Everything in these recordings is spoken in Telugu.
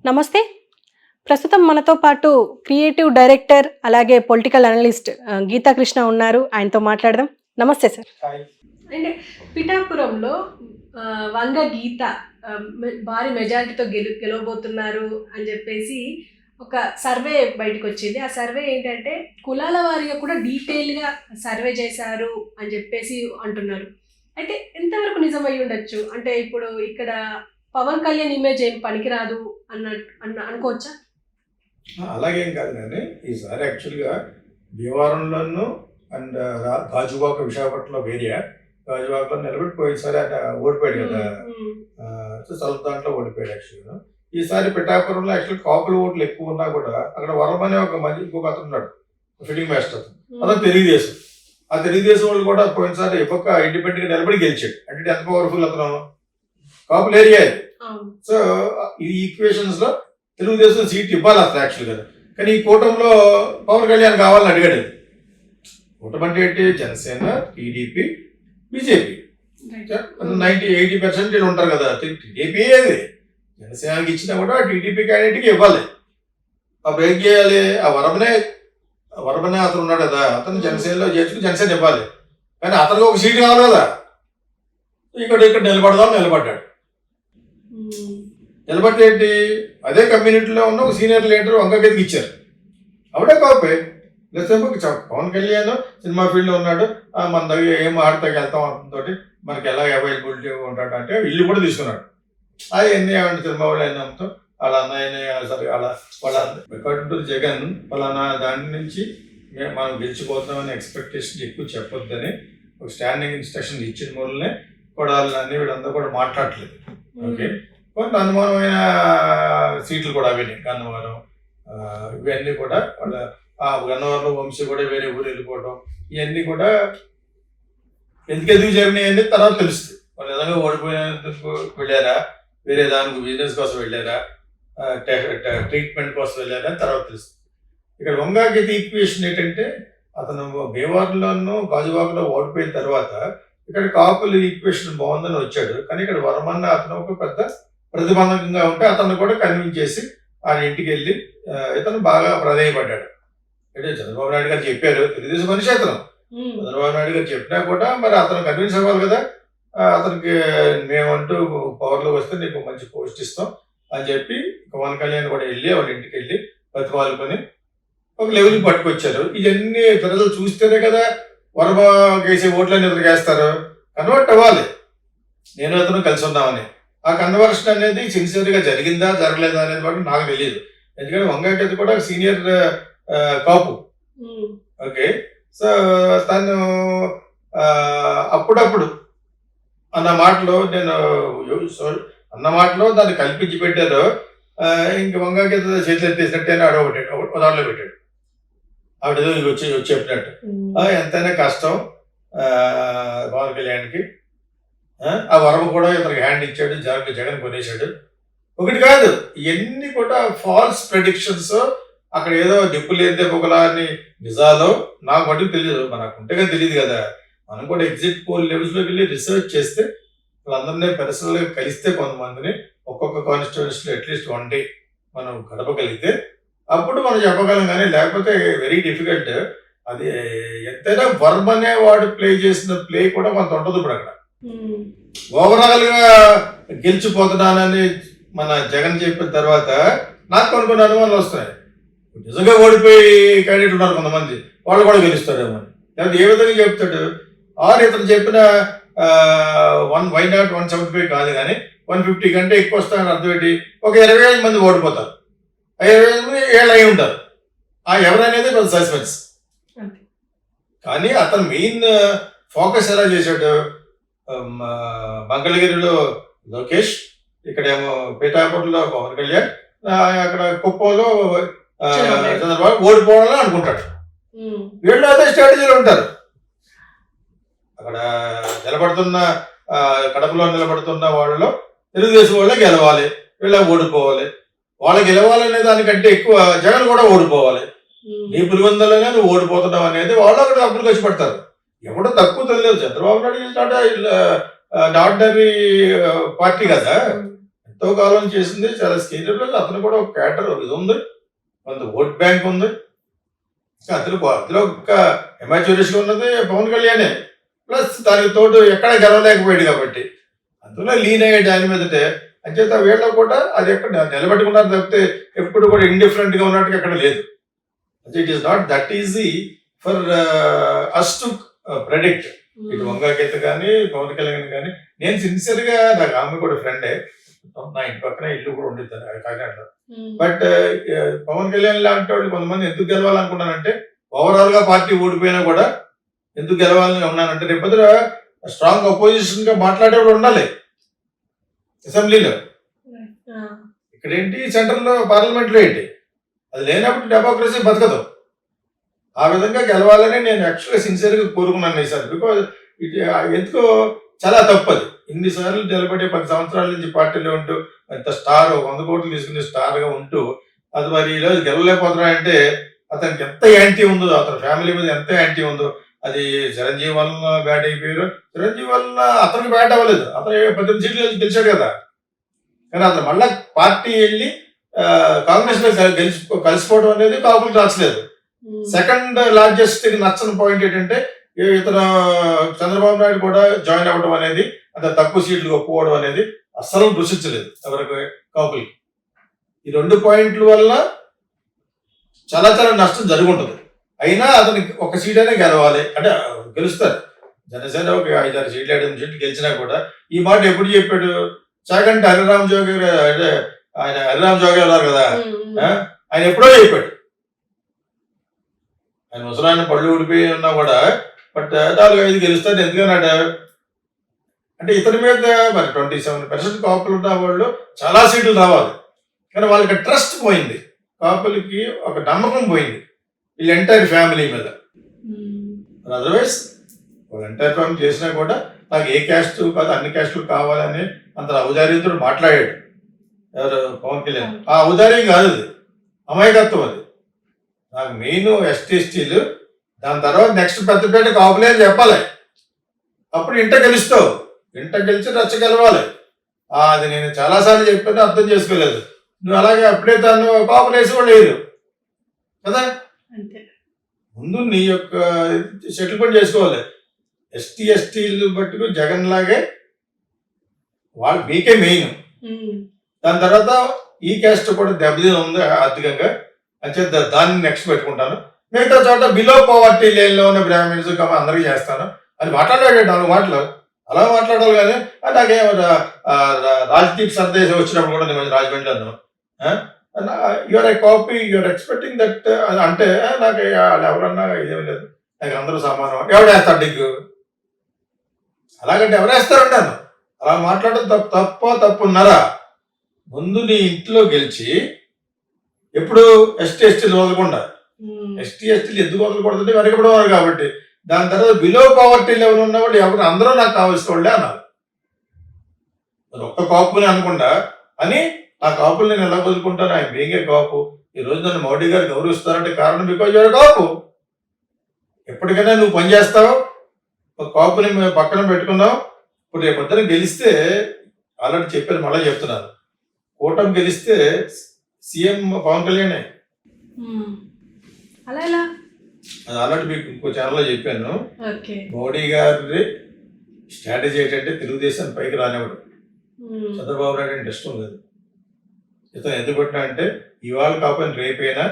నమస్తే. ప్రస్తుతం మనతో పాటు క్రియేటివ్ డైరెక్టర్ అలాగే పొలిటికల్ అనలిస్ట్ గీతా కృష్ణ ఉన్నారు. ఆయనతో మాట్లాడదాం. నమస్తే సార్. అంటే పిఠాపురంలో వంగ గీత భారీ మెజారిటీతో గెలవబోతున్నారు అని చెప్పేసి ఒక సర్వే బయటకు వచ్చింది. ఆ సర్వే ఏంటంటే కులాల వారిగా కూడా డీటెయిల్గా సర్వే చేశారు అని చెప్పేసి అంటున్నారు. అయితే ఎంతవరకు నిజమై ఉండొచ్చు? అంటే ఇప్పుడు ఇక్కడ పవన్ కళ్యాణ్ ఇమేజ్ ఏం పనికిరాదు అనుకోవచ్చా? అలాగేం కాదు కానీ ఈసారి యాక్చువల్గా భీమవరంలోనూ అండ్ గాజువాక విశాఖపట్నంలో ఏరియా గాజువాకలో నిలబెట్టిపోయేసారి ఆయన ఓడిపోయాడు కదా, స్వల్ప దాంట్లో ఓడిపోయాడు యాక్చువల్గా. ఈసారి పిఠాపురంలో యాక్చువల్ కాపుల ఓట్లు ఎక్కువ ఉన్నా కూడా అక్కడ వరమనే ఒక మంచి ఇంకొక అతను ఉన్నాడు, ఫిట్టింగ్ మాస్టర్ అతను తెలుగుదేశం. ఆ తెలుగుదేశం వాళ్ళు కూడా పోయినసారి ఒక్కొక్క ఇండిపెండెంట్గా నిలబడి గెలిచాడు. అంటే ఎంత పవర్ఫుల్ అతను, కాపుల ఏరియా ఇది. సో ఈ ఈక్వేషన్స్ లో తెలుగుదేశం సీట్ ఇవ్వాలి అసలు యాక్చువల్ కదా. కానీ ఈ కూటమిలో పవన్ కళ్యాణ్ కావాలని అడిగాడు. కూటమి అంటే ఏంటి? జనసేన, టీడీపీ, బీజేపీ 90-80% ఉంటారు కదా. టీడీపీ ఏది జనసేనకి ఇచ్చినా కూడా టీడీపీ క్యాండిడేట్కి ఇవ్వాలి. అప్పుడు ఏం చేయాలి? ఆ వరమనే అతను ఉన్నాడు కదా, అతను జనసేనలో చేర్చుకుని జనసేన ఇవ్వాలి. కానీ అతనికి ఒక సీట్ కావాలి కదా. ఇక్కడ నిలబడ్డాడు. నిలబట్టి ఏంటి, అదే కమ్యూనిటీలో ఉన్న ఒక సీనియర్ లీడర్ వంగగీతకి ఇచ్చారు. ఆవిడే కాపే లేకపోతే పవన్ కళ్యాణ్ సినిమా ఫీల్డ్లో ఉన్నాడు, మన దగ్గర ఏం ఆడతాకి వెళ్తాం అతనితోటి మనకి ఎలా అవైలబిలిటీ ఉంటాడు అంటే ఇల్లు కూడా తీసుకున్నాడు. అది ఎన్ని ఏమంటే సినిమా వాళ్ళు ఎన్ని అమ్ముతాం వాళ్ళ అన్నయ్యనే సరే వాళ్ళ రికార్డు జగన్ ఫలానా దాని నుంచి మనం గెలిచిపోతామని ఎక్స్పెక్టేషన్ ఎక్కువ చెప్పొద్దని ఒక స్టాండింగ్ ఇన్స్ట్రక్షన్ ఇచ్చిన మూలనే కూడా అన్ని వీళ్ళందరూ కూడా మాట్లాడలేదు. ఓకే, కొంత అనుమానమైన సీట్లు కూడా అవి గన్నవరం ఇవన్నీ కూడా వాళ్ళ గన్నవరంలో వంశీ కూడా వేరే ఊరు వెళ్ళిపోవడం ఇవన్నీ కూడా ఎందుకు జరిగినాయి అనేది తర్వాత తెలుస్తుంది. వాళ్ళు నిజంగా ఓడిపోయినందుకు వెళ్ళారా, వేరే దానికి బిజినెస్ కోసం వెళ్ళారా, ట్రీట్మెంట్ కోసం వెళ్ళారా అని తర్వాత తెలుస్తుంది. ఇక్కడ వంగగీత ఈక్వేషన్ ఏంటంటే అతను భీమవరంలోనూ గాజువాకలో ఓడిపోయిన తర్వాత ఇక్కడ కాపులు ఈక్వేషన్ బాగుందని వచ్చాడు. కానీ ఇక్కడ వరమన్న అతను ఒక పెద్ద ప్రతిబంధకంగా ఉంటే అతను కూడా కన్విన్స్ చేసి ఆయన ఇంటికి వెళ్ళి ఇతను బాగా ప్రధేయపడ్డాడు. అంటే చంద్రబాబు నాయుడు గారు చెప్పారు, తెలుగుదేశం మనిషి అతను. చంద్రబాబు నాయుడు గారు చెప్పినా కూడా మరి అతను కన్విన్స్ అవ్వాలి కదా. అతనికి మేమంటూ పవర్లోకి వస్తే నీకు మంచి పోస్ట్ ఇస్తాం అని చెప్పి పవన్ కళ్యాణ్ కూడా వెళ్ళి వాళ్ళ ఇంటికి వెళ్ళి బతిమాలుకొని ఒక లెవెల్కి పట్టుకొచ్చారు. ఇవన్నీ ప్రజలు చూస్తేనే కదా వరమ వేసే ఓట్లన్నీ ఎదురు వేస్తారు. కన్వర్ట్ అవ్వాలి, నేను అతను కలిసి ఉన్నామని. ఆ కన్వర్షన్ అనేది సిన్సియర్గా జరిగిందా జరగలేదా అనేది కూడా నాకు తెలియదు. ఎందుకంటే వంగగీత కూడా సీనియర్ కాపు. ఓకే, సో తను అప్పుడప్పుడు అన్న మాటలో దాన్ని కల్పించి పెట్టారు. ఇంక వంగగీత చేతులు ఎత్తేసినట్టే అడగొట్టాడు, ఉదాహరణలో పెట్టాడు. ఆవిడ వచ్చి చెప్పినట్టు ఎంతైనా కష్టం పవన్ కళ్యాణ్కి. ఆ వరమ కూడా ఇతనికి హ్యాండ్ ఇచ్చాడు, జగన్ కొనేశాడు. ఒకటి కాదు, ఇవన్నీ కూడా ఫాల్స్ ప్రెడిక్షన్స్. అక్కడ ఏదో డిప్పు లేదే పొగలా అని నిజాలో నాకు మటుకు తెలియదు, మనకు ఉంటేగా తెలియదు కదా. మనం కూడా ఎగ్జిట్ పోల్ లెవెల్స్లోకి వెళ్ళి రీసెర్చ్ చేస్తే వాళ్ళందరినీ పర్సనల్గా కలిస్తే కొంతమందిని ఒక్కొక్క కాన్స్టిట్యూన్సీలో అట్లీస్ట్ 1 డే మనం గడపగలిగితే అప్పుడు మనం చెప్పగలం. కానీ లేకపోతే వెరీ డిఫికల్ట్. అది ఎంతైనా వర్మ అనే వాడు ప్లే చేసిన ప్లే కూడా కొంత ఉంటుంది. ఇప్పుడు అక్కడ ఓవరాల్ గా గెలిచిపోతున్నానని మన జగన్ చెప్పిన తర్వాత నాకు కొన్ని అనుమానాలు వస్తున్నాయి. నిజంగా ఓడిపోయి క్యాండిడేట్ ఉన్నారు కొంతమంది, వాళ్ళు కూడా గెలుస్తాడేమో. లేకపోతే ఏ విధంగా చెప్తాడు? ఇతను చెప్పిన 175 కాదు కానీ 150 కంటే ఎక్కువ వస్తాయని అర్థం ఏంటి? ఒక 20,000 మంది ఓడిపోతారు, 20,000 మంది ఏళ్ళు అయి ఉంటారు. ఎవరనేది కొంచెం సస్పెన్స్. కానీ అతను మెయిన్ ఫోకస్ ఎలా చేశాడు? మంగళగిరిలో లోకేష్, ఇక్కడేమో పిఠాపురంలో పవన్ కళ్యాణ్, అక్కడ కుప్పంలో చంద్రబాబు ఓడిపోవాలని అనుకుంటాడు. వీళ్ళు అదే స్ట్రాటజీలో ఉంటారు. అక్కడ నిలబడుతున్న కడపలో నిలబడుతున్న వాళ్ళలో తెలుగుదేశం వాళ్ళే గెలవాలి, వీళ్ళ ఓడిపోవాలి. వాళ్ళు గెలవాలనే దానికంటే ఎక్కువ జగన్ కూడా ఓడిపోవాలి. నీ పులివందలనే నువ్వు ఓడిపోతున్నావు అనేది వాళ్ళు అక్కడ డబ్బులు ఖర్చు పెడతారు. ఎవడో తక్కువ తెలియదు. చంద్రబాబు నాయుడు ఆర్డినరీ పార్టీ కదా, ఎంతో కాలం చేసింది, చాలా సీనియర్. అతను కూడా ఒక క్యాటర్ ఇది ఉంది, కొంత ఓట్ బ్యాంక్ ఉంది. అందులో ఒక ఎమాచ్యూరిస్గా ఉన్నది పవన్ కళ్యాణే. ప్లస్ దానికి తోడు ఎక్కడ గెలవలేకపోయాడు కాబట్టి అందులో లీన్ అయ్యే దాని మీదటే. అంచేత వీళ్ళు కూడా అది ఎక్కడ నిలబెట్టుకున్నారు తప్పితే ఎప్పుడు కూడా ఇండిఫరెంట్గా ఉన్నట్టుగా ఎక్కడ లేదు. It is not that easy for us to predict. ఇటు వంగాగీత కానీ పవన్ కళ్యాణ్ కానీ. నేను సిన్సియర్గా, నాకు ఆమె కూడా ఫ్రెండే, నా ఇంటి పక్కన ఇల్లు కూడా ఉండిద్దాను కాకినాడలో. బట్ పవన్ కళ్యాణ్ లాంటి వాళ్ళు కొంతమంది ఎందుకు గెలవాలనుకున్నానంటే, ఓవరాల్ గా పార్టీ ఓడిపోయినా కూడా ఎందుకు గెలవాలని ఉన్నానంటే, రేపు స్ట్రాంగ్ అపోజిషన్ గా మాట్లాడేవాడు ఉండాలి అసెంబ్లీలో. ఇక్కడ ఏంటి, సెంట్రల్ లో పార్లమెంట్ లో ఏంటి, అది లేనప్పుడు డెమోక్రసీ బతకదు. ఆ విధంగా గెలవాలని నేను యాక్చువల్గా సిన్సియర్గా కోరుకున్నాను ఈసారి. బికాజ్ ఎందుకో చాలా తప్పది. ఇన్నిసార్లు నిలబడి 10 సంవత్సరాల నుంచి పార్టీలో ఉంటూ ఎంత స్టార్, 100 కోట్లు తీసుకునే స్టార్గా ఉంటూ అది మరి ఈరోజు గెలవలేకపోతున్నాడంటే అతనికి ఎంత యాంటీ ఉందో, అతని ఫ్యామిలీ మీద ఎంత యాంటీ ఉందో. అది చిరంజీవి వలన బ్యాట్ అయిపోయారు. చిరంజీవి వలన అతనికి బ్యాట్ అవ్వలేదు, అతను 18 సీట్లు గెలిచాడు కదా. కానీ అతను మళ్ళా పార్టీ వెళ్ళి కాంగ్రెస్ లో కలిసిపోవడం అనేది కాపులకు నచ్చలేదు. సెకండ్ లార్జెస్ట్ నచ్చని పాయింట్ ఏంటంటే, ఇతను చంద్రబాబు నాయుడు కూడా జాయిన్ అవ్వడం అనేది, అంత తక్కువ సీట్లు ఒప్పుకోవడం అనేది అస్సలు రుచించలేదు ఎవరికి, కాపులకి. ఈ 2 పాయింట్ల వల్ల చాలా చాలా నష్టం జరుగుంటుంది. అయినా అతనికి ఒక సీట్ అయినా గెలవాలి అంటే గెలుస్తారు. జనసేన ఒక 5-6 సీట్లు 7 సీట్లు గెలిచినా కూడా ఈ మాట ఎప్పుడు చెప్పాడు, చాగంటి హరిరామ్ జోగి, అంటే ఆయన హరిరామ్ జోగి ఉన్నారు కదా, ఆయన ఎప్పుడో చెప్పాడు. ఆయన ముసలాయన పళ్ళు ఊడిపోయి ఉన్నా కూడా బట్ 4-5 గెలుస్తారు. ఎందుకన్నాడు అంటే, ఇతని మీద మరి 27% కాపులు ఉన్న వాళ్ళు చాలా సీట్లు రావాలి. కానీ వాళ్ళకి ట్రస్ట్ పోయింది, కాపులకి ఒక నమ్మకం పోయింది వీళ్ళ ఎంటైర్ ఫ్యామిలీ మీద. అదర్వైజ్ వాళ్ళు ఎంటైర్ ఫ్యామిలీ చేసినా కూడా నాకు ఏ క్యాస్ట్ కాదు అన్ని క్యాస్టులు కావాలని అంత ఔదార్యంతో మాట్లాడాడు ఎవరు, పవన్ కళ్యాణ్. ఆ ఔదార్యం కాదు, అది అమాయకత్వం. అది నాకు మెయిన్ ఎస్టీలు, దాని తర్వాత నెక్స్ట్ పెద్దపేట కాపులే అని చెప్పాలి. అప్పుడు ఇంట గెలుస్తావు, ఇంట గెలిచి రచ్చ గెలవాలి. అది నేను చాలాసార్లు చెప్పాను, అర్థం చేసుకోలేదు. నువ్వు అలాగే అప్పుడే తను కాపులు వేసి వాళ్ళు వేయరు కదా. ముందు నీ యొక్క సెటిల్మెంట్ చేసుకోవాలి. ఎస్టీలు బట్టుకు జగన్ లాగే వాళ్ళు మీకే మెయిన్. దాని తర్వాత ఈ క్యాస్ట్ కూడా దెబ్బతిని ఉంది ఆర్థికంగా, అంటే దాన్ని నెక్స్ట్ పెట్టుకుంటాను. మిగతా చోట బిలో పవర్టీ లైన్లో ఉన్న బ్రాహ్మిన్స్ అందరికీ చేస్తాను అని మాట్లాడాడు 4 మాటలు. అలా మాట్లాడాలి కానీ నాకేం రాజ్దీప్ సర్దేశ్ వచ్చినప్పుడు కూడా నేను రాజమండ్రిలో you're I copy, you're expecting that అంటే నాకు వాళ్ళు ఎవరన్నా ఇదేమి లేదు, నాకు అందరూ సమానం. ఎవడేస్తాడు నీకు అలాగంటే ఎవరేస్తారంటాను. అలా మాట్లాడడం తప్పున్నారా? ముందు నీ ఇంట్లో గెలిచి ఎప్పుడు ఎస్టీలు వదలకుండా, ఎస్టీలు ఎందుకు వదలకూడదంటే వెనకబడేవారు కాబట్టి. దాని తర్వాత బిలో పవర్టీ లెవెల్ ఉన్నవాళ్ళు ఎవరు, అందరూ నాకు కావాల్సిన వాళ్ళే అన్నారు. ఒక్క కాపుని అనుకుంటా అని ఆ కాపులు నేను ఎలా వదులుకుంటాను? ఆయన బేగే కాపు. ఈ రోజు నన్ను మోడీ గారు గౌరవిస్తారంటే కారణం బికాజ్ యువర్ కాపు. ఎప్పటికైనా నువ్వు పనిచేస్తావు, ఒక కాపుని పక్కన పెట్టుకున్నావు. ఇప్పుడు రేపు పొద్దున గెలిస్తే, ఆల్రెడీ చెప్పాను మళ్ళీ చెప్తున్నాను, కూటమి గెలిస్తే సీఎం పవన్ కళ్యాణే. అది ఆల్రెడీ మీకు ఇంకో ఛానల్లో చెప్పాను. మోడీ గారి స్ట్రాటజీ ఏంటంటే తెలుగుదేశాన్ని పైకి రానివ్వడం. చంద్రబాబు నాయుడు అంటే ఇష్టం లేదు. ఇతను ఎందుకు పెట్టినా అంటే, ఇవాళ కాపుని రేపైనా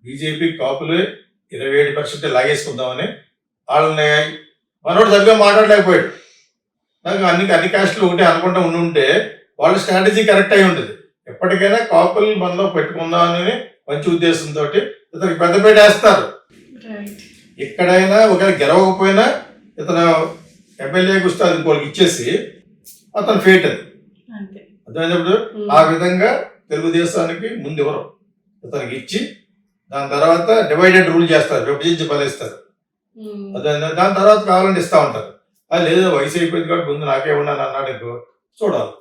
బీజేపీ కాపులు 27% లాగేసుకుందామని వాళ్ళని మనోడు సరిగ్గా మాట్లాడలేకపోయాడు. నాకు అన్ని క్యాస్టులు ఒకటే అనుకుంటా ఉండుంటే వాళ్ళ స్ట్రాటజీ కరెక్ట్ అయి ఉంటుంది. ఎప్పటికైనా కాపులు మనలో పెట్టుకుందామని మంచి ఉద్దేశంతో ఇతనికి పెద్దపేట వేస్తారు. ఎక్కడైనా ఒకవేళ గెలవకపోయినా ఇతను ఎమ్మెల్యేకి వస్తే అది ఇంకోళ్ళకి ఇచ్చేసి అతను ఫేట్ అది అర్థమైనప్పుడు ఆ విధంగా తెలుగుదేశానికి ముందు ఎవరు ఇతనికి ఇచ్చి దాని తర్వాత డివైడెడ్ రూల్ చేస్తారు, విభజించి ఫలిస్తారు. అదే దాని తర్వాత కావాలంటే ఇస్తా ఉంటారు. అది లేదు వయసు అయిపోయింది కాబట్టి ముందు నాకే ఉన్నాను అన్నాడు చూడాలి.